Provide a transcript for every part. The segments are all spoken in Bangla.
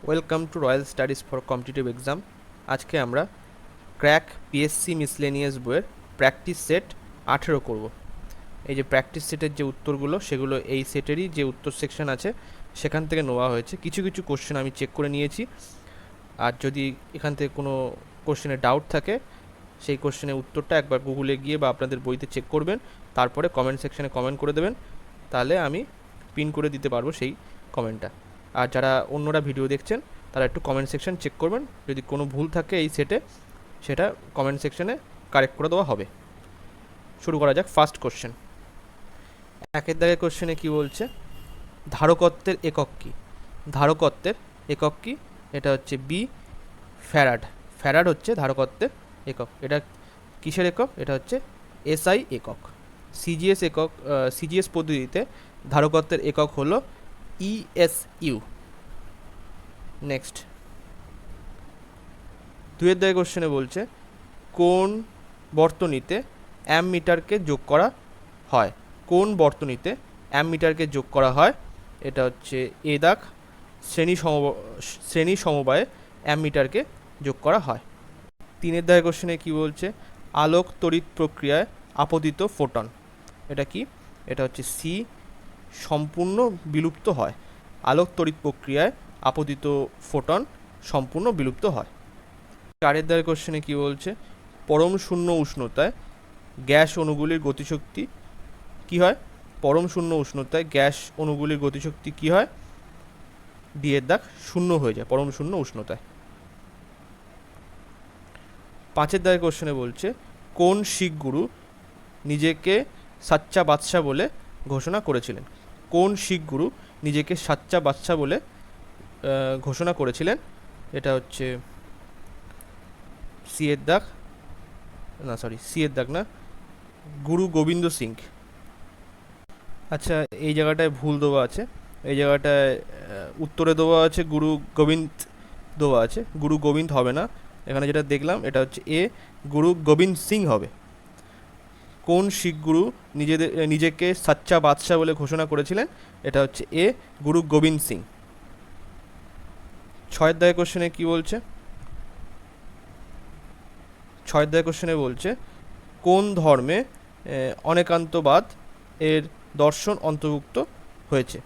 Welcome to royal studies for competitive exam. আজকে আমরা ক্র্যাক পিএসসি মিসলেনিয়াস বইয়ের প্র্যাকটিস সেট 18 করব। এই যে প্র্যাকটিস সেটের যে উত্তরগুলো, সেগুলো এই সেটেরই যে উত্তর সেকশন আছে সেখান থেকে নেওয়া হয়েছে। কিছু কিছু কোশ্চেন আমি চেক করে নিয়েছি, আর যদি এখান থেকে কোনো কোশ্চেনে ডাউট থাকে সেই কোশ্চেনের উত্তরটা একবার গুগলে গিয়ে বা আপনাদের বইতে চেক করবেন, তারপরে কমেন্ট সেকশনে কমেন্ট করে দেবেন, তাহলে আমি পিন করে দিতে পারবো সেই কমেন্টটা। আর যারা অন্যরা ভিডিও দেখছেন তারা একটু কমেন্ট সেকশন চেক করবেন, যদি কোনো ভুল থাকে এই সেটে সেটা কমেন্ট সেকশনে কারেক্ট করে দেওয়া হবে। শুরু করা যাক। ফার্স্ট কোশ্চেন, একের দাগের কোশ্চেনে কি বলছে, ধারকত্বের একক কী? ধারকত্বের একক কী? এটা হচ্ছে বি, ফ্যারাড। ফ্যারাড হচ্ছে ধারকত্বের একক। এটা কিসের একক? এটা হচ্ছে এসআই একক। সিজিএস একক, সিজিএস পদ্ধতিতে ধারকত্বের একক হলো ইএসইউ। নেক্সট, দুয়ের দাগে কোশ্চেনে বলছে কোন বর্তনীতে অ্যামমিটারকে যোগ করা হয়? কোন বর্তনীতে অ্যামমিটারকে যোগ করা হয়? এটা হচ্ছে এ দাগ, শ্রেণী সমবায়ে অ্যামমিটারকে যোগ করা হয়। তিনের দাগে কোশ্চেনে কি বলছে, আলোক তড়িৎ প্রক্রিয়ায় আপতিত ফোটন। এটা কি? এটা হচ্ছে সি, সম্পূর্ণ বিলুপ্ত হয়। আলোক তড়িৎ প্রক্রিয়ায় আপতিত ফোটন সম্পূর্ণ বিলুপ্ত হয়। চারের দাগের কোশ্চেনে কি বলছে, পরম শূন্য উষ্ণতায় গ্যাস অণুগুলির গতিশক্তি কি হয়? পরম শূন্য উষ্ণতায় গ্যাস অণুগুলির গতিশক্তি কি হয়? ডি এর দাগ, শূন্য হয়ে যায় পরম শূন্য উষ্ণতায়। পাঁচের দাগের কোশ্চেনে বলছে কোন শিখ গুরু নিজেকে সাচ্চা বাদশাহ বলে ঘোষণা করেছিলেন? কোন শিখ গুরু নিজেকে সাচ্চা বাদশাহ বলে ঘোষণা করেছিলেন? এটা হচ্ছে সি এর দাগ, না সরি সি এর দাগ না, গুরু গোবিন্দ সিং। আচ্ছা, এই জায়গাটায় ভুল দেওয়া আছে। এই জায়গাটায় উত্তরে দেওয়া আছে গুরু গোবিন্দ দেওয়া আছে, গুরু গোবিন্দ হবে না। এখানে যেটা দেখলাম এটা হচ্ছে এ, গুরু গোবিন্দ সিং হবে। কোন শিখ গুরু নিজেকে সাচ্চা বাদশাহ বলে ঘোষণা করেছিলেন? এটা হচ্ছে এ, গুরু গোবিন্দ সিং। ছয়ের দাগের কোশ্চেনে কি বলছে? ছয়ের দাগের কোশ্চেনে বলছে কোন ধর্মে অনেকান্তবাদ এর দর্শন অন্তর্ভুক্ত হয়েছে?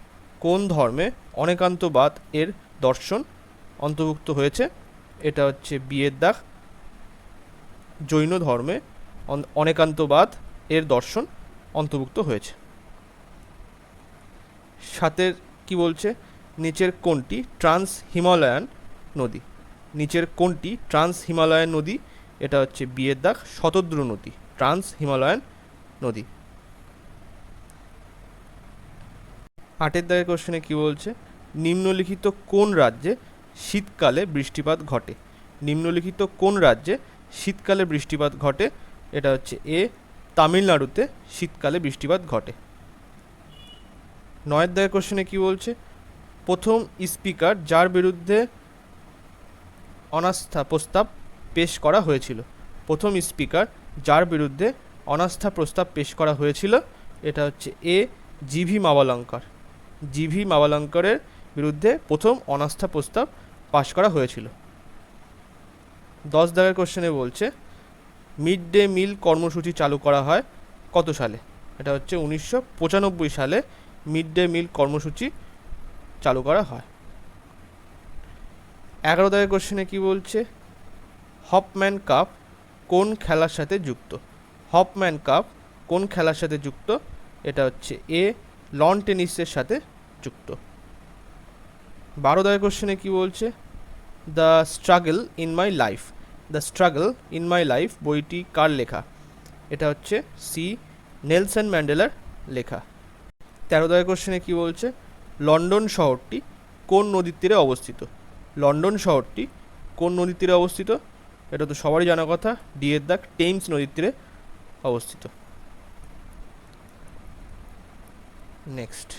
কোন ধর্মে অনেকান্তবাদ এর দর্শন অন্তর্ভুক্ত হয়েছে? এটা হচ্ছে বি এর দাগ, জৈন ধর্মে অনেকান্তবাদ এর দর্শন অন্তর্ভুক্ত হয়েছে। সাতের কি বলছে, নিচের কোনটি ট্রান্স হিমালয়ান নদী? নিচের কোনটি ট্রান্স হিমালয়ান নদী? এটা হচ্ছে বি এর দাগ, শতদ্রু নদী, ট্রান্স হিমালয়ান নদী। আটের দাগের কোশ্চেনে কি বলছে, নিম্নলিখিত কোন রাজ্যে শীতকালে বৃষ্টিপাত ঘটে? নিম্নলিখিত কোন রাজ্যে শীতকালে বৃষ্টিপাত ঘটে? এটা হচ্ছে এ, তামিলনাড়ুতে শীতকালে বৃষ্টিপাত ঘটে। নয়ের দাগের কোশ্চেনে কি বলছে, প্রথম স্পিকার যার বিরুদ্ধে অনাস্থা প্রস্তাব পেশ করা হয়েছিল? প্রথম স্পিকার যার বিরুদ্ধে অনাস্থা প্রস্তাব পেশ করা হয়েছিল? এটা হচ্ছে এ, জিভি মাভালঙ্কর। জিভি মাভালঙ্করের বিরুদ্ধে প্রথম অনাস্থা প্রস্তাব পাশ করা হয়েছিল। 10 দাগের কোশ্চেনে বলছে মিড ডে মিল কর্মসূচি চালু করা হয় কত সালে? এটা হচ্ছে 1995 সালে মিড ডে মিল কর্মসূচি চালু করা হয়। 11 দাগের কোশ্চেনে কি বলছে, হপম্যান কাপ কোন খেলার সাথে যুক্ত? হপম্যান কাপ কোন খেলার সাথে যুক্ত? এটা হচ্ছে এ, লন টেনিসের সাথে যুক্ত। 12 দাগের কোশ্চেনে কি বলছে, the struggle in my life. The struggle in my life বইটি কার লেখা? এটা হচ্ছে সি, নেলসন ম্যান্ডেলার লেখা। 13 দাগের কোশ্চেনে কি বলছে, লন্ডন শহরটি কোন নদীর তীরে অবস্থিত? লন্ডন শহরটি কোন নদীর তীরে অবস্থিত? এটা তো সবারই জানা কথা, ডি এর দাগ, টেমস নদীর তীরে অবস্থিত। নেক্সট,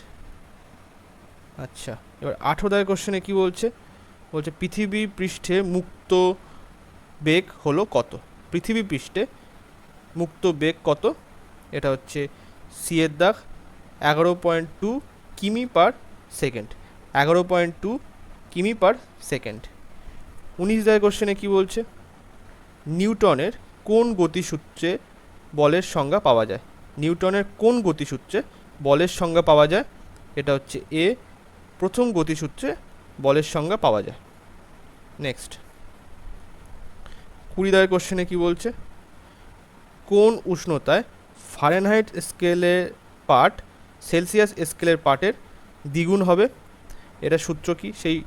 আচ্ছা এবার 18 দাগের কোশ্চেনে কি বলছে, বলছে পৃথিবী পৃষ্ঠে মুক্ত বেগ হলো কত? পৃথিবী পৃষ্ঠে মুক্ত বেগ কত? এটা হচ্ছে সি এর দাগ, 11.2 কিমি পার সেকেন্ড। 11.2 কিমি পার সেকেন্ড। 19 দাগের কোশ্চেনে কি বলছে, নিউটনের কোন গতিসূত্রে বলের সংজ্ঞা পাওয়া যায়? নিউটনের কোন গতিসূত্রে বলের সংজ্ঞা পাওয়া যায়? এটা হচ্ছে এ, প্রথম গতিসূত্রে বলের সংজ্ঞা পাওয়া যায়। নেক্সট 20 দাগের কোশ্চেনে কি বলছে, কোন উষ্ণতায় ফারেনহাইট স্কেলের পার্ট সেলসিয়াস স্কেলের পার্টের দ্বিগুণ হবে? এটা সূত্র কি? সেই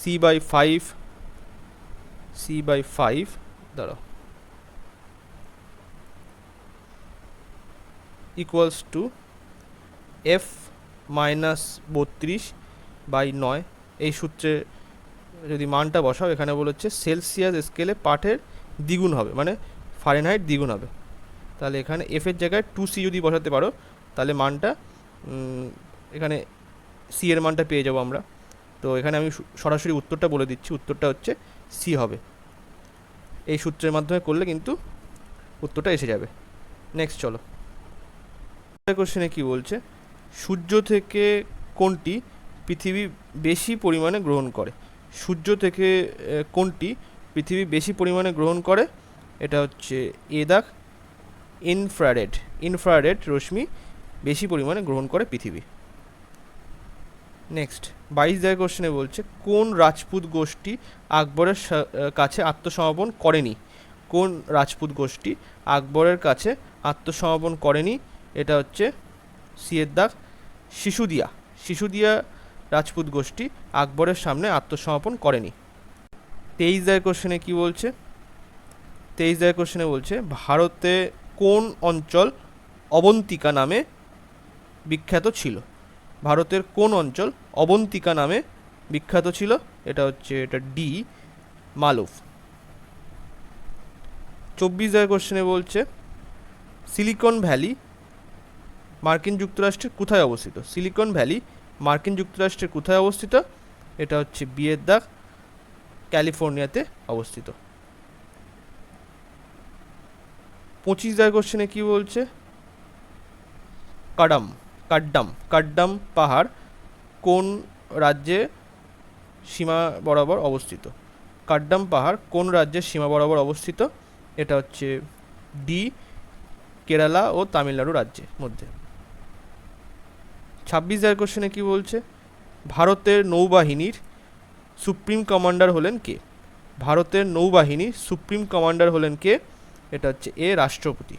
C/5 দাঁড়াও ইকুয়ালস টু F-32/9। এই সূত্রে যদি মানটা বসাও, এখানে বলেছে সেলসিয়াস স্কেলে পার্টের দ্বিগুণ হবে, মানে ফারেনহাইট দ্বিগুণ হবে। তাহলে এখানে এফের জায়গায় 2C যদি বসাতে পারো, তাহলে মানটা এখানে সি এর মানটা পেয়ে যাবো আমরা। তো এখানে আমি সরাসরি উত্তরটা বলে দিচ্ছি, উত্তরটা হচ্ছে সি হবে। এই সূত্রের মাধ্যমে করলে কিন্তু উত্তরটা এসে যাবে। নেক্সট চলো, কোশ্চেনে কি বলছে, সূর্য থেকে কোনটি পৃথিবী বেশি পরিমাণে গ্রহণ করে? সূর্য থেকে কোনটি পৃথিবী বেশি পরিমাণে গ্রহণ করে? এটা হচ্ছে এ দাগ, ইনফ্রারেড রশ্মি বেশি পরিমাণে গ্রহণ করে পৃথিবী। নেক্সট 22 দাগের কোশ্চেনে বলছে, কোন রাজপুত গোষ্ঠী আকবরের কাছে আত্মসমর্পণ করেনি? কোন রাজপুত গোষ্ঠী আকবরের কাছে আত্মসমর্পণ করেনি? এটা হচ্ছে সি এর দাগ, শিশুদিয়া রাজপুত গোষ্ঠী আকবরের সামনে আত্মসমর্পণ করেনি। 23 দাগের কোশ্চেনে কি বলছে, 23 দাগের কোশ্চেনে বলছে, ভারতে কোন অঞ্চল অবন্তিকা নামে বিখ্যাত ছিল? ভারতের কোন অঞ্চল অবন্তিকা নামে বিখ্যাত ছিল? এটা হচ্ছে ডি, মালুভ। 24 দাগের কোশ্চেনে বলছে, সিলিকন ভ্যালি মার্কিন যুক্তরাষ্ট্রের কোথায় অবস্থিত? সিলিকন ভ্যালি মার্কিন যুক্তরাষ্ট্রের কোথায় অবস্থিত? এটা হচ্ছে বি এর দাগ, ক্যালিফোর্নিয়াতে অবস্থিত। 25 দাগের কোশ্চেনে কি বলছে, কাড্ডাম পাহাড় কোন রাজ্যে সীমা বরাবর অবস্থিত? কাড্ডাম পাহাড় কোন রাজ্যের সীমা বরাবর অবস্থিত? এটা হচ্ছে ডি, কেরালা ও তামিলনাড়ু রাজ্যের মধ্যে। 26 দাগের কোশ্চেনে কি বলছে, ভারতের নৌবাহিনীর সুপ্রিম কমান্ডার হলেন কে? ভারতের নৌবাহিনীর সুপ্রিম কমান্ডার হলেন কে? এটা হচ্ছে এ, রাষ্ট্রপতি।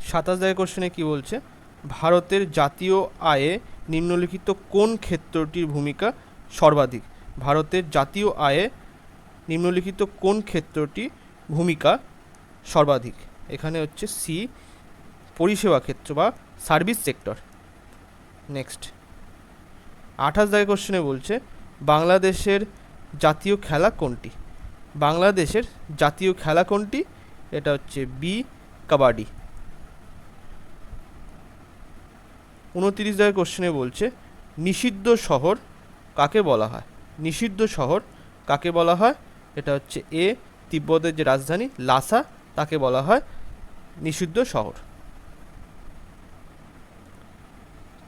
27 দাগের কোশ্চেনে কি বলছে, ভারতের জাতীয় আয়ে নিম্নলিখিত কোন ক্ষেত্রটির ভূমিকা সর্বাধিক? ভারতের জাতীয় আয়ে নিম্নলিখিত কোন ক্ষেত্রটি ভূমিকা সর্বাধিক? এখানে হচ্ছে সি, পরিষেবা ক্ষেত্র বা সার্ভিস সেক্টর। নেক্সট 28 দাগের কোশ্চেনে বলছে, বাংলাদেশের জাতীয় খেলা কোনটি? বাংলাদেশের জাতীয় খেলা কোনটি? এটা হচ্ছে বি, কাবাডি। 29 দাগের কোশ্চেনে বলছে, নিষিদ্ধ শহর কাকে বলা হয়? নিষিদ্ধ শহর কাকে বলা হয়? এটা হচ্ছে এ, তিব্বতের যে রাজধানী লাসা, তাকে বলা হয় নিষিদ্ধ শহর।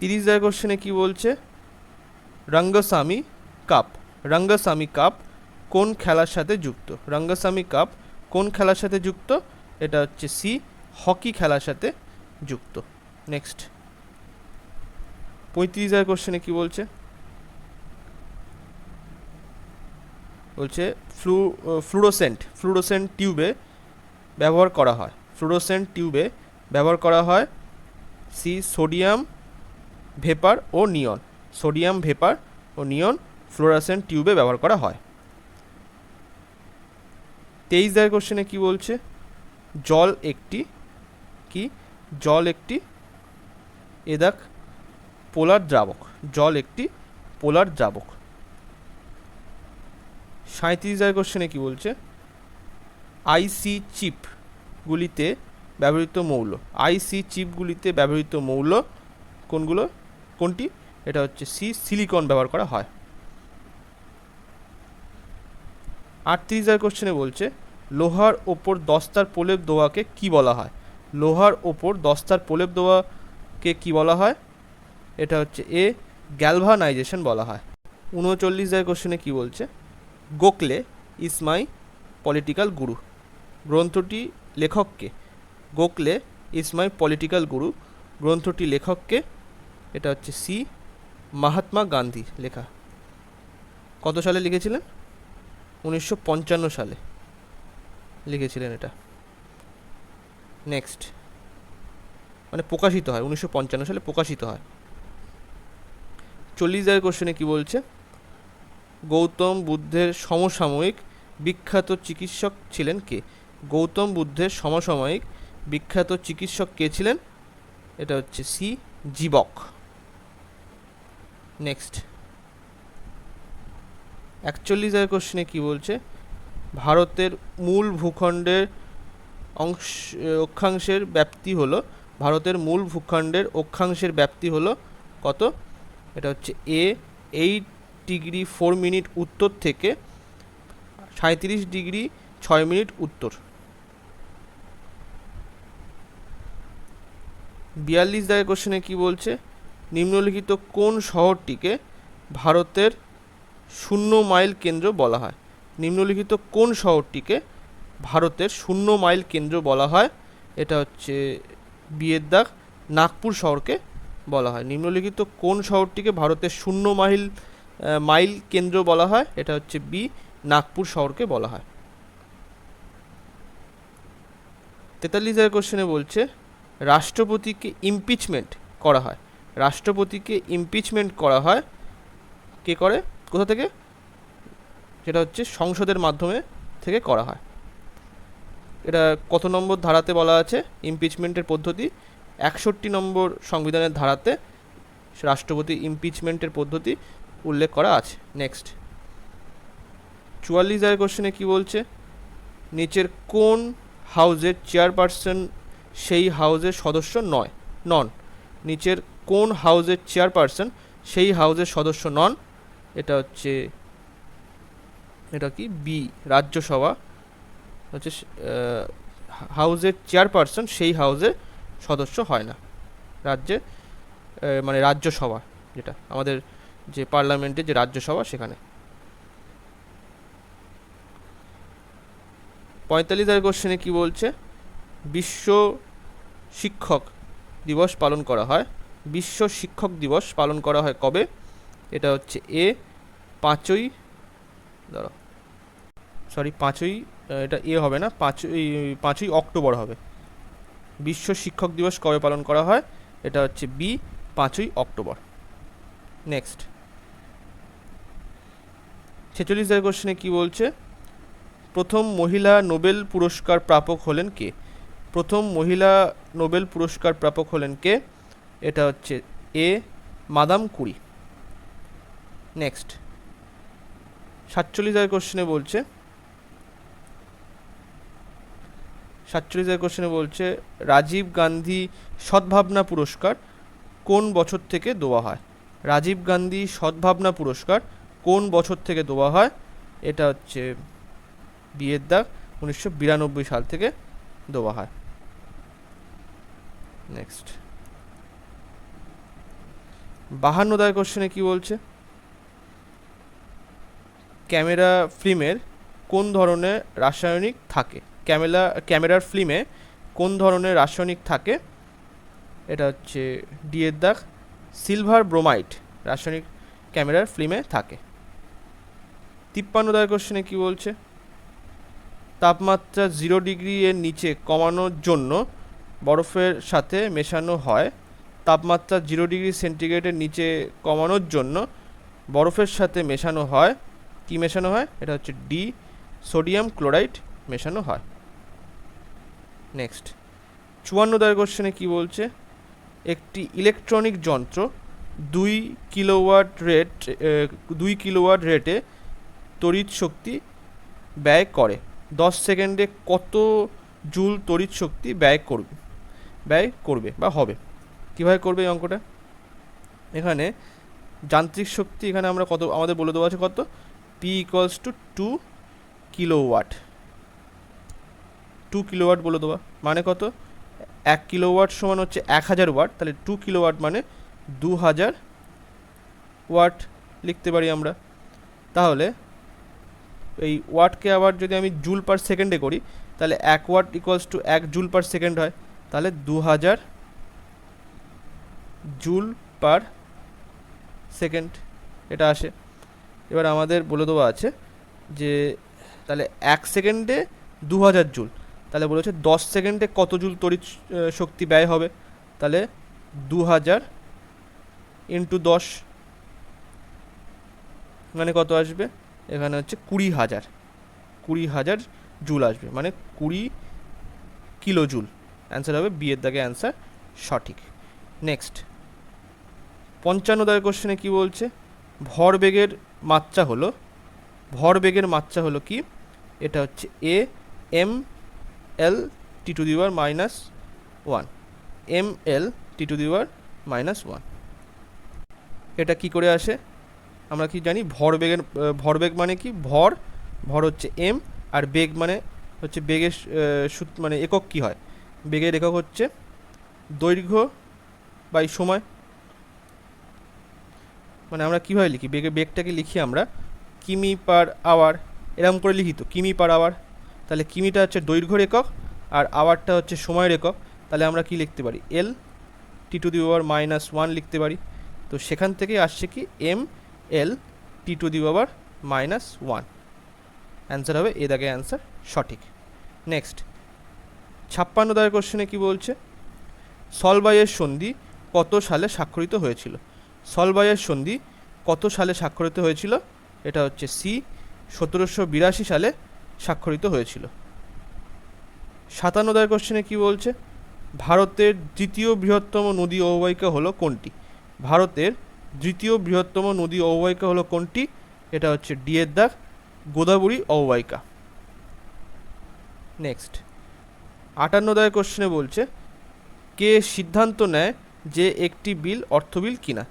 30 দাগের কোশ্চেনে কি বলছে, রঙ্গস্বামী কাপ কোন খেলার সাথে যুক্ত? রঙ্গস্বামী কাপ কোন খেলার সাথে যুক্ত? এটা হচ্ছে সি, হকি খেলার সাথে যুক্ত। নেক্সট 35 দাগের কোশ্চেনে কি বলছে, ফ্লুরোসেন্ট টিউবে ব্যবহার করা হয়। ফ্লুরোসেন্ট টিউবে ব্যবহার করা হয় সি, সোডিয়াম ভেপার ও নিয়ন। সোডিয়াম ভেপার ও নিয়ন ফ্লুরোসেন্ট টিউবে ব্যবহার করা হয়। 23 দাগের কোশ্চেনে কি বলছে, জল একটি এদাক পোলার দ্রাবক। জল একটি পোলার দ্রাবক। 37 দাগের কোশ্চেনে কি বলছে, আইসি চিপগুলিতে ব্যবহৃত মৌল কোনটি? এটা হচ্ছে সি, সিলিকন ব্যবহার করা হয়। 38 দাগের কোশ্চেনে বলছে, লোহার ওপর দস্তার প্রলেপ দেওয়াকে কি বলা হয়? লোহার ওপর দস্তার প্রলেপ দেওয়াকে কি বলা হয়? এটা হচ্ছে এ, গ্যালভানাইজেশন বলা হয়। 39 কোশ্চেনে কি বলছে, গোখলে ইজ মাই পলিটিক্যাল গুরু, গ্রন্থটি লেখককে। গোখলে ইজ মাই পলিটিক্যাল গুরু, গ্রন্থটি লেখককে। এটা হচ্ছে সি মহাত্মা গান্ধী লেখা। কত সালে লিখেছিলেন? 1955 সালে লিখেছিলেন এটা। নেক্সট, মানে প্রকাশিত হয় 1955 সালে প্রকাশিত হয়। 40 কোশ্চেনে কি বলছে, গৌতম বুদ্ধের সমসাময়িক বিখ্যাত চিকিৎসক ছিলেন কে? গৌতম বুদ্ধের সমসাময়িক বিখ্যাত চিকিৎসক কে ছিলেন? এটা হচ্ছে সি জীবক। নেক্সট, 41 কোশ্চেনে কি বলছে, ভারতের মূল ভূখণ্ডের অক্ষাংশের ব্যাপ্তি হলো, ভারতের মূল ভূখণ্ডের অক্ষাংশের ব্যাপ্তি হলো কত? এটা হচ্ছে এ 8°4' উত্তর থেকে 37°6' উত্তর। 42 কোশ্চেনে কি বলছে, নিম্নলিখিত কোন শহরটিকে ভারতের 0 মাইল কেন্দ্র বলা হয়? নিম্নলিখিত কোন শহরটিকে ভারতের 0 মাইল কেন্দ্র বলা হয়? এটা হচ্ছে বিয়ের দাগ, নাগপুর শহরকে বলা হয়। নিম্নলিখিত কোন শহরটিকে ভারতের 0 মাইল কেন্দ্র বলা হয়? এটা হচ্ছে বি, নাগপুর শহরকে বলা হয়। 43 কোশ্চেনে বলছে, রাষ্ট্রপতিকে ইমপিচমেন্ট করা হয়। রাষ্ট্রপতিকে ইমপিচমেন্ট করা হয় কে করে? কোথা থেকে? সেটা হচ্ছে সংসদের মাধ্যমে থেকে করা হয়। এটা কত নম্বর ধারাতে বলা আছে ইমপিচমেন্টের পদ্ধতি? 61 নম্বর সংবিধানের ধারাতে রাষ্ট্রপতি ইমপিচমেন্টের পদ্ধতি উল্লেখ করা আছে। নেক্সট, 44 কোশ্চেনে কি বলছে, নিচের কোন হাউজের চেয়ারপারসন সেই হাউজের সদস্য নন? নিচের কোন হাউজের চেয়ারপারসন সেই হাউজের সদস্য নন? এটা হচ্ছে, এটা কি বি, রাজ্যসভা হচ্ছে হাউজের চেয়ারপারসন সেই হাউজের সদস্য হয় না। রাজ্যে মানে রাজ্যসভা, যেটা আমাদের যে পার্লামেন্টের যে রাজ্যসভা সেখানে। 45 কোশ্চেনে কি বলছে, বিশ্ব শিক্ষক দিবস পালন করা হয়। বিশ্ব শিক্ষক দিবস পালন করা হয় কবে? এটা হচ্ছে এ 5ই, এটা এ হবে না, 5ই অক্টোবর হবে। বিশ্ব শিক্ষক দিবস কবে পালন করা হয়? এটা হচ্ছে বি, 5ই অক্টোবর। নেক্সট, 46 কোশ্চেনে কি বলছে, প্রথম মহিলা নোবেল পুরস্কার প্রাপক হলেন কে? প্রথম মহিলা নোবেল পুরস্কার প্রাপক হলেন কে? এটা হচ্ছে এ, মাদাম কুরি। নেক্সট, 47 কোশ্চেনে বলছে, 47 কোশ্চেনে বলছে, রাজীব গান্ধী সদ্ভাবনা পুরস্কার কোন বছর থেকে দেওয়া হয়? রাজীব গান্ধী সদ্ভাবনা পুরস্কার কোন বছর থেকে দেওয়া হয়? এটা হচ্ছে বিয়ের দাগ, 1992 সাল থেকে দেওয়া হয়। নেক্সট, 52 কোশ্চেনে কি বলছে, ক্যামেরা ফিল্মের কোন ধরনের রাসায়নিক থাকে? ক্যামেরার ফিল্মে কোন ধরনের রাসায়নিক থাকে? এটা হচ্ছে ডি এর দাগ, সিলভার ব্রোমাইড রাসায়নিক ক্যামেরার ফিল্মে থাকে। 53 কোশ্চেনে কি বলছে, তাপমাত্রা 0° এর নিচে কমানোর জন্য বরফের সাথে মেশানো হয়। তাপমাত্রা 0° সেন্টিগ্রেডের নিচে কমানোর জন্য বরফের সাথে মেশানো হয়, কি মেশানো হয়? এটা হচ্ছে ডি, সোডিয়াম ক্লোরাইড মেশানো হয়। নেক্সট, 54 কোশ্চেনে কি বলছে, একটি ইলেকট্রনিক যন্ত্র 2 কিলোওয়াট রেটে তড়িৎ শক্তি ব্যয় করে। 10 সেকেন্ডে কত জুল তড়িৎ শক্তি ব্যয় করবে বা হবে? কীভাবে করবে এই অঙ্কটা? এখানে যান্ত্রিক শক্তি এখানে আমরা কত আমাদের বলে দেওয়া আছে, কত? P = 2 kilowatt. 2 কিলোওয়াট বলে দেওয়া মানে কত? 1 কিলোওয়াট সমান হচ্ছে 1000 ওয়াট, তাহলে 2 কিলোওয়াট মানে 2000 ওয়াট। লিখতে পারি আমরা। তাহলে এই ওয়াটকে আবার যদি আমি জুল পার সেকেন্ডে করি, তাহলে 1 watt equals to 1 joule per second হয়, তাহলে 2000 জুল পার সেকেন্ড এটা আসে। এবার আমাদের বলে দেওয়া আছে যে তাহলে 1 সেকেন্ডে 2000 জুল, তাহলে বলেছে 10 সেকেন্ডে কত জুল তড়িৎ শক্তি ব্যয় হবে, তাহলে 2000 ইন্টু 10 মানে কত আসবে, এখানে হচ্ছে 20,000 জুল আসবে, মানে 20 কিলো জুল। অ্যান্সার হবে বি এর দাগে অ্যান্সার সঠিক। নেক্সট 55 দাগের কোশ্চেনে কি বলছে, ভরবেগের মাত্রা হলো কি, এটা হচ্ছে এ M L T to the power -1, M L T to the power -1। এটা কি করে আসে, আমরা কি জানি, ভরবেগ মানে কি, ভর হচ্ছে এম, আর বেগ মানে হচ্ছে বেগের মানে একক কি হয়, বেগের একক হচ্ছে দৈর্ঘ্য বাই সময়। মানে আমরা কীভাবে লিখি, বেগটাকে লিখি আমরা কিমি পার আওয়ার, এরকম করে লিখি তো, কিমি পার আওয়ার। তাহলে কিমিটা হচ্ছে দৈর্ঘ্যের একক আর আওয়ারটা হচ্ছে সময়ের একক, তাহলে আমরা কি লিখতে পারি, এল টি টু দি পাওয়ার -1 লিখতে পারি। তো সেখান থেকে আসছে কি M L T to the power -1, answer হবে এ দাগে অ্যান্সার সঠিক। নেক্সট 56 দাগের কোশ্চেনে কি বলছে, সলবাইয়ের সন্ধি কত সালে স্বাক্ষরিত হয়েছিল, সলবাইয়ের সন্ধি কত সালে স্বাক্ষরিত হয়েছিল, এটা হচ্ছে সি 1782 সালে স্বাক্ষরিত হয়েছিল। 57 দাগের কোশ্চেনে কি বলছে, ভারতের দ্বিতীয় বৃহত্তম নদী অববাহিকা হলো কোনটি, ভারতের দ্বিতীয় বৃহত্তম নদী অববাহিকা হলো কোনটি, এটা হচ্ছে ডি এর দাগ গোদাবরী অববাহিকা। নেক্সট 58 দাগের কোশ্চেনে বলছে, কে সিদ্ধান্ত নেয় যে একটি বিল অর্থবিল কিনা,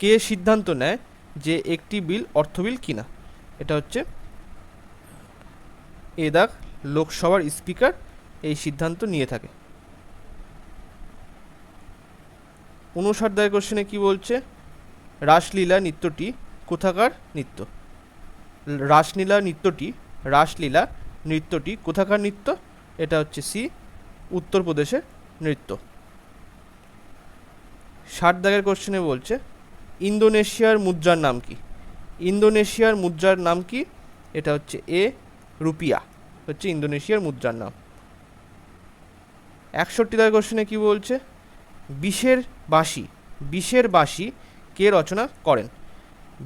কে সিদ্ধান্ত নেয় যে একটি বিল অর্থবিল কিনা, এটা হচ্ছে এ দাগ লোকসভার স্পিকার এই সিদ্ধান্ত নিয়ে থাকে। 59 দাগের কোশ্চেনে কি বলছে, রাসলীলা নৃত্যটি কোথাকার নৃত্য, রাসলীলা নৃত্যটি কোথাকার নৃত্য, এটা হচ্ছে সি উত্তরপ্রদেশের নৃত্য। 60 দাগের কোশ্চেনে বলছে, ইন্দোনেশিয়ার মুদ্রার নাম কি, ইন্দোনেশিয়ার মুদ্রার নাম কি, এটা হচ্ছে এ রুপিয়া হচ্ছে ইন্দোনেশিয়ার মুদ্রার নাম। 61 দাগের কোশ্চেনে কি বলছে, বিশের বাঁশি কে রচনা করেন,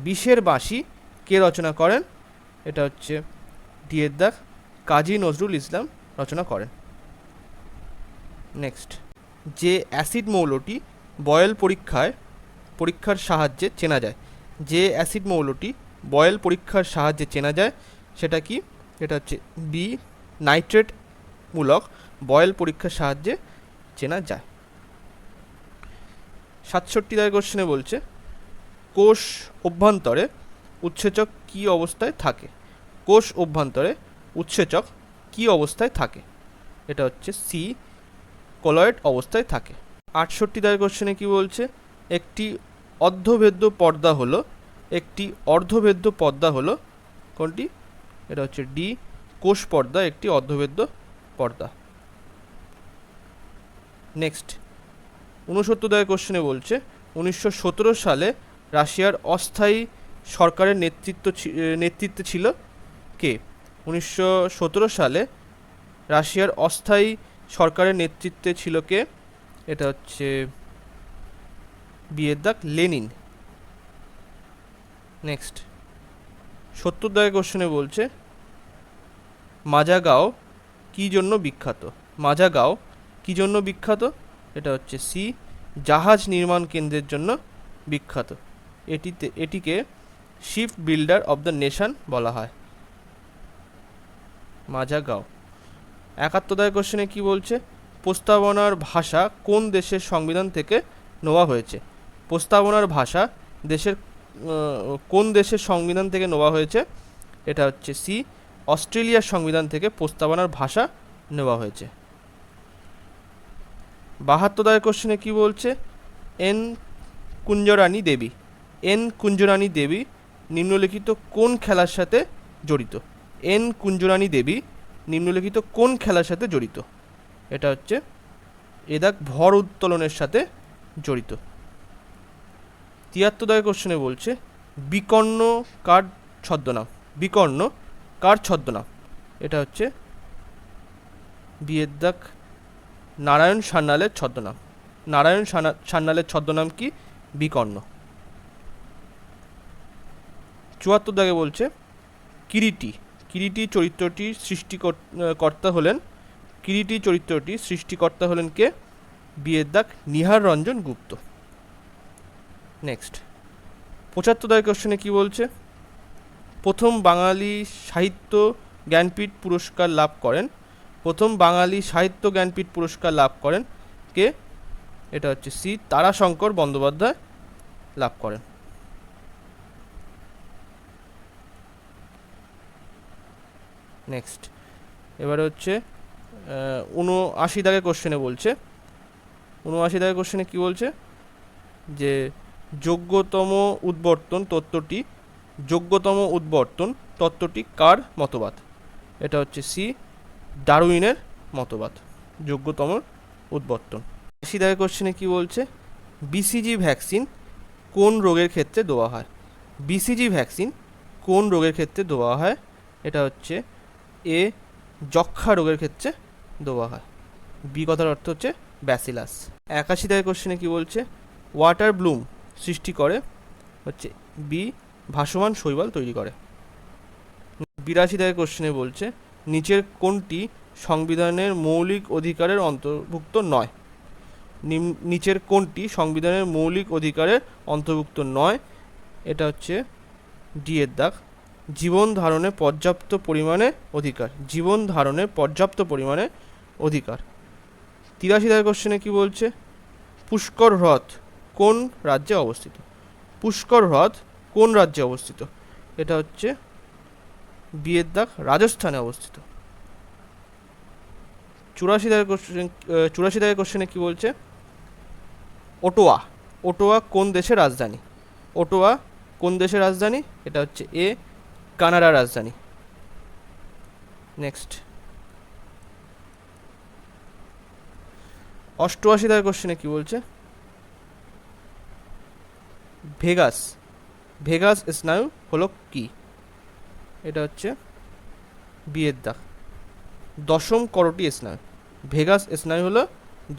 বিশের বাঁশি কে রচনা করেন, এটা হচ্ছে ডি এর দাগ কাজী নজরুল ইসলাম রচনা করেন। নেক্সট, যে অ্যাসিড মৌলটি বয়েল পরীক্ষার সাহায্যে চেনা যায়, যে অ্যাসিড মৌলটি বয়েল পরীক্ষার সাহায্যে চেনা যায় সেটা কি, এটা হচ্ছে বি নাইট্রেট মূলক বয়েল পরীক্ষার সাহায্যে চেনা যায়। 67 দাগের কোশ্চেনে বলছে, কোষ অভ্যন্তরে উৎসেচক কি অবস্থায় থাকে, কোষ অভ্যন্তরে উৎসেচক কি অবস্থায় থাকে, এটা হচ্ছে সি কলয়েড অবস্থায় থাকে। 68 দাগের কোশ্চেনে কি বলছে, একটি অর্ধভেদ্য পর্দা হলো কোনটি, এটা হচ্ছে ডি কোষ পর্দা একটি অর্ধভেদ্য পর্দা। নেক্সট 69 দাগের কোশ্চেনে বলছে, 1917 সালে রাশিয়ার অস্থায়ী সরকারের নেতৃত্বে ছিল কে, 1917 সালে রাশিয়ার অস্থায়ী সরকারের নেতৃত্বে ছিল কে, এটা হচ্ছে বি এর দাগ লেনিন। নেক্সট 70 দাগের কোশ্চেনে বলছে, মাজাগাঁও কি জন্য বিখ্যাত, মাজাগাঁও কি জন্য বিখ্যাত, এটা হচ্ছে সি জাহাজ নির্মাণ কেন্দ্রের জন্য বিখ্যাত, এটিকে ship builder of the nation বলা হয়, মাজাগাঁও। 71 দাগের কোশ্চেনে কি বলছে, প্রস্তাবনার ভাষা কোন দেশের সংবিধান থেকে নেওয়া হয়েছে, প্রস্তাবনার ভাষা কোন দেশের সংবিধান থেকে নেওয়া হয়েছে, এটা হচ্ছে সি অস্ট্রেলিয়ার সংবিধান থেকে প্রস্তাবনার ভাষা নেওয়া হয়েছে। 72 দাগের কোশ্চেনে কি বলছে, এন কুঞ্জরানী দেবী নিম্নলিখিত কোন খেলার সাথে জড়িত? এন কুঞ্জরানী দেবী নিম্নলিখিত কোন খেলার সাথে জড়িত? এটা হচ্ছে এদাক ভর উত্তোলনের সাথে জড়িত। ৭৩ দাগের কোশ্চেনে বলছে বিকর্ণ কার ছদ্মনাম? বিকর্ণ কার ছদ্মনাম? এটা হচ্ছে বিয়ের দাগ নারায়ণ সান্যালের ছদ্মনাম। নারায়ণ সান্যালের ছদ্মনাম কি? বিকর্ণ। ৭৪ দাগে বলছে কিরীটি। কিরীটি চরিত্রটি সৃষ্টিকর্তা হলেন, কিরীটি চরিত্রটি সৃষ্টিকর্তা হলেন কে? বিয়ের দাগ নিহার রঞ্জন গুপ্ত। নেক্সট ৭৫ দাগের কোশ্চেনে কি বলছে? প্রথম বাঙালি সাহিত্য জ্ঞানপীঠ পুরস্কার লাভ করেন, প্রথম বাঙালি সাহিত্য জ্ঞানপীঠ পুরস্কার লাভ করেন কে? এটা হচ্ছে সি তারাশঙ্কর বন্দ্যোপাধ্যায় লাভ করেন। নেক্সট এবারে হচ্ছে ৭৯ দাগের কোশ্চেনে বলছে, ৭৯ দাগের কোশ্চেনে কি বলছে? যে যোগ্যতম উদ্বর্তন তত্ত্বটি, যোগ্যতম উদ্বর্তন তত্ত্বটি কার মতবাদ? এটা হচ্ছে সি ডারউইনের মতবাদ, যোগ্যতম উদ্বর্তন। ৮০ দাগের কোশ্চেনে কি বলছে? বিসিজি ভ্যাকসিন কোন রোগের ক্ষেত্রে দেওয়া হয়? বিসিজি ভ্যাকসিন কোন রোগের ক্ষেত্রে দেওয়া হয়? এটা হচ্ছে এ যক্ষা রোগের ক্ষেত্রে দেওয়া হয়। বি কথার অর্থ হচ্ছে ব্যাসিলাস। ৮১ দাগের কোশ্চেনে কি বলছে? ওয়াটার ব্লুম সৃষ্টি করে হচ্ছে বি ভাসমান শৈবাল তৈরি করে। ৮২ দাগের কোশ্চেনে বলছে নিচের কোনটি সংবিধানের মৌলিক অধিকারের অন্তর্ভুক্ত নয়? নিচের কোনটি সংবিধানের মৌলিক অধিকারের অন্তর্ভুক্ত নয়? এটা হচ্ছে ডি এর দাগ জীবন ধারণে পর্যাপ্ত পরিমাণে অধিকার, জীবন ধারণে পর্যাপ্ত পরিমাণে অধিকার। ৮৩ দাগের কোশ্চেনে কি বলছে? পুষ্কর হ্রদ কোন রাজ্যে অবস্থিত? পুষ্কর হ্রদ কোন রাজ্যে অবস্থিত? এটা হচ্ছে বি এর দাগ রাজস্থানে অবস্থিত। ৮৪ দাগের কোশ্চেনে কি বলছে? ওটোয়া, ওটোয়া কোন দেশের রাজধানী? ওটোয়া কোন দেশের রাজধানী? এটা হচ্ছে এ কানাডার রাজধানী। নেক্সট ৮৮ দাগের কোশ্চেনে কি বলছে? ভেগাস, ভেগাস স্নায়ু হলো কি? এটা হচ্ছে বি এর দাগ দশম করোটি স্নায়ু। ভেগাস স্নায়ু হলো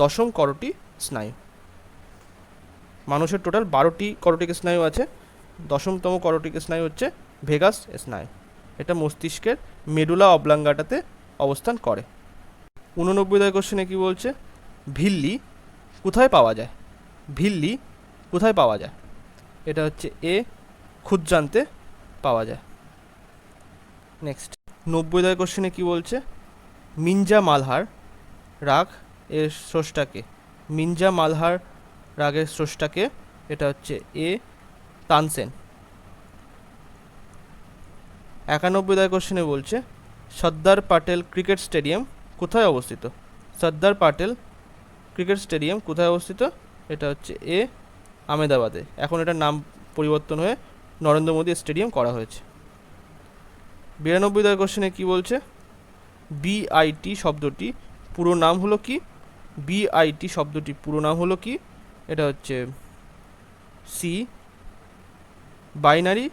দশম করোটি স্নায়ু। মানুষের টোটাল ১২টি করোটিক স্নায়ু আছে, দশমতম করোটিক স্নায়ু হচ্ছে ভেগাস স্নায়ু। এটা মস্তিষ্কের মেডুলা অবলাঙ্গাটাতে অবস্থান করে। ৮৯ দাগের কোশ্চেনে কি বলছে? ভিল্লি কোথায় পাওয়া যায়? ভিল্লি কোথায় পাওয়া যায়? এটা হচ্ছে এ ক্ষুদ্রান্তে পাওয়া যায়। নেক্সট ৯০ দাগের কোশ্চেনে কি বলছে? মিঞ্জা মালহার রাগ এর স্রষ্টাকে? মিঞ্জা মালহার রাগের স্রষ্টাকে? এটা হচ্ছে এ তানসেন। ৯১ দাগের কোশ্চেনে বলছে সর্দার প্যাটেল ক্রিকেট স্টেডিয়াম কোথায় অবস্থিত? সর্দার প্যাটেল ক্রিকেট স্টেডিয়াম কোথায় অবস্থিত? এটা হচ্ছে এ আহমেদাবাদে। এখন এটার নাম পরিবর্তন হয়ে নরেন্দ্র মোদী স্টেডিয়াম করা হয়েছে। ৯২ দাগের কোশ্চেনে কি বলছে? বিআইটি শব্দটি পুরো নাম হলো কি? বিআইটি শব্দটি পুরো নাম হলো কি? এটা হচ্ছে সি বাইনারি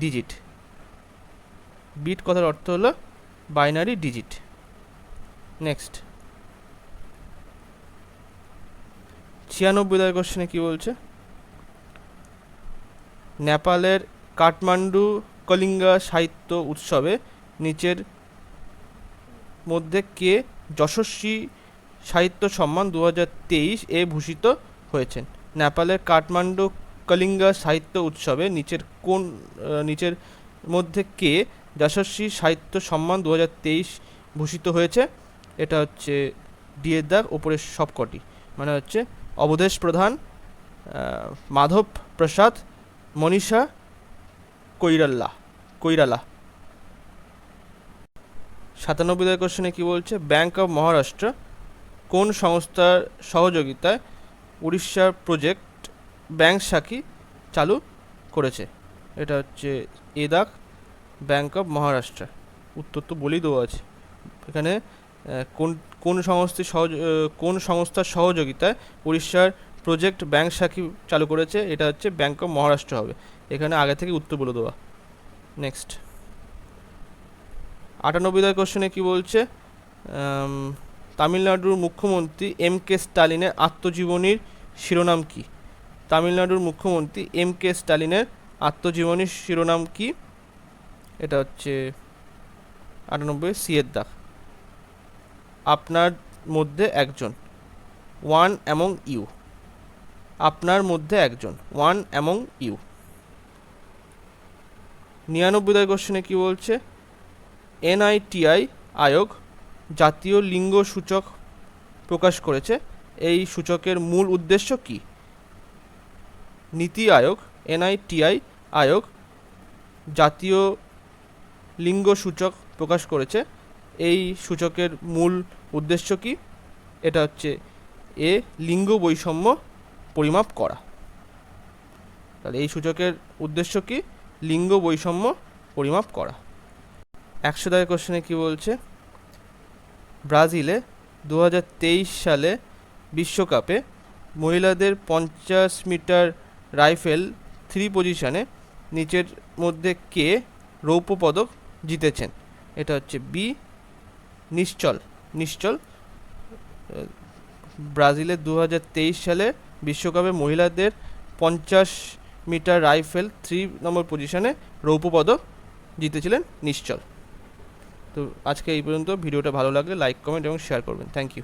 ডিজিট। বিট কথার অর্থ হলো বাইনারি ডিজিট। নেক্সট ৯৬ দাগের কোশ্চেনে কি বলছে? নেপালের কাঠমান্ডু কলিঙ্গা সাহিত্য উৎসবে নিচের মধ্যে কে যশস্বী সাহিত্য সম্মান ২০২৩ এ ভূষিত হয়েছেন? নেপালের কাঠমান্ডু কলিঙ্গা সাহিত্য উৎসবে নিচের মধ্যে কে যশস্বী সাহিত্য সম্মান ২০২৩ ভূষিত হয়েছে? এটা হচ্ছে ডি এর দাগ ওপরের সবকটি, মানে হচ্ছে অবধেশ প্রধান, মাধব প্রসাদ, মনীষা কৈরালা। ৯৭ দাগের কোশ্চেনে কি বলছে? ব্যাংক অফ মহারাষ্ট্র কোন সংস্থার সহযোগিতায় উড়িষ্যার প্রজেক্ট ব্যাংক শাখা চালু করেছে? এটা হচ্ছে এ দাগ, ব্যাঙ্ক অফ মহারাষ্ট্র। উত্তর তো বলেই দেওয়া আছে এখানে। কোন কোন সংস্থার সহযোগিতায় উড়িষ্যার প্রজেক্ট ব্যাংক শাখা চালু করেছে? এটা হচ্ছে ব্যাঙ্ক অফ মহারাষ্ট্র হবে। এখানে আগে থেকে উত্তর বলে দেওয়া। নেক্সট 98 কোশ্চেনে কি বলছে? তামিলনাড়ুর মুখ্যমন্ত্রী এম.কে. স্টালিনের আত্মজীবনীর শিরোনাম কি? তামিলনাড়ুর মুখ্যমন্ত্রী এম.কে. স্টালিনের আত্মজীবনীর শিরোনাম কি? এটা হচ্ছে 98 সি এর দাগ, আপনার মধ্যে একজন, ওয়ান অ্যামং ইউ। আপনার মধ্যে একজন, ওয়ান অ্যামং ইউ। 99 কোশ্চেনে কি বলছে? এনআইটিআই আয়োগ জাতীয় লিঙ্গ সূচক প্রকাশ করেছে, এই সূচকের মূল উদ্দেশ্য কি? নীতি আয়োগ, এনআইটিআই আয়োগ জাতীয় লিঙ্গ সূচক প্রকাশ করেছে, এই সূচকের মূল উদ্দেশ্য কি? এটা হচ্ছে এ, লিঙ্গ বৈষম্য পরিমাপ করা। তাহলে এই সূচকের উদ্দেশ্য কি? লিঙ্গ বৈষম্য পরিমাপ করা। 100 কোশ্চেনে কি বলছে? ব্রাজিলে 2023 সালে বিশ্বকাপে মহিলাদের 50 মিটার রাইফেল 3 পজিশনে নিচের মধ্যে কে রৌপ্য পদক জিতেছেন? এটা হচ্ছে বি, নিশ্চল। ব্রাজিলে 2023 সালে বিশ্বকাপে মহিলাদের 50 মিটার রাইফেল 3 নম্বর পজিশনে রৌপ্য পদক জিতেছিলেন নিশ্চল। তো আজকে এই পর্যন্ত। ভিডিওটা ভালো লাগলে লাইক, কমেন্ট এবং শেয়ার করবেন। Thank you.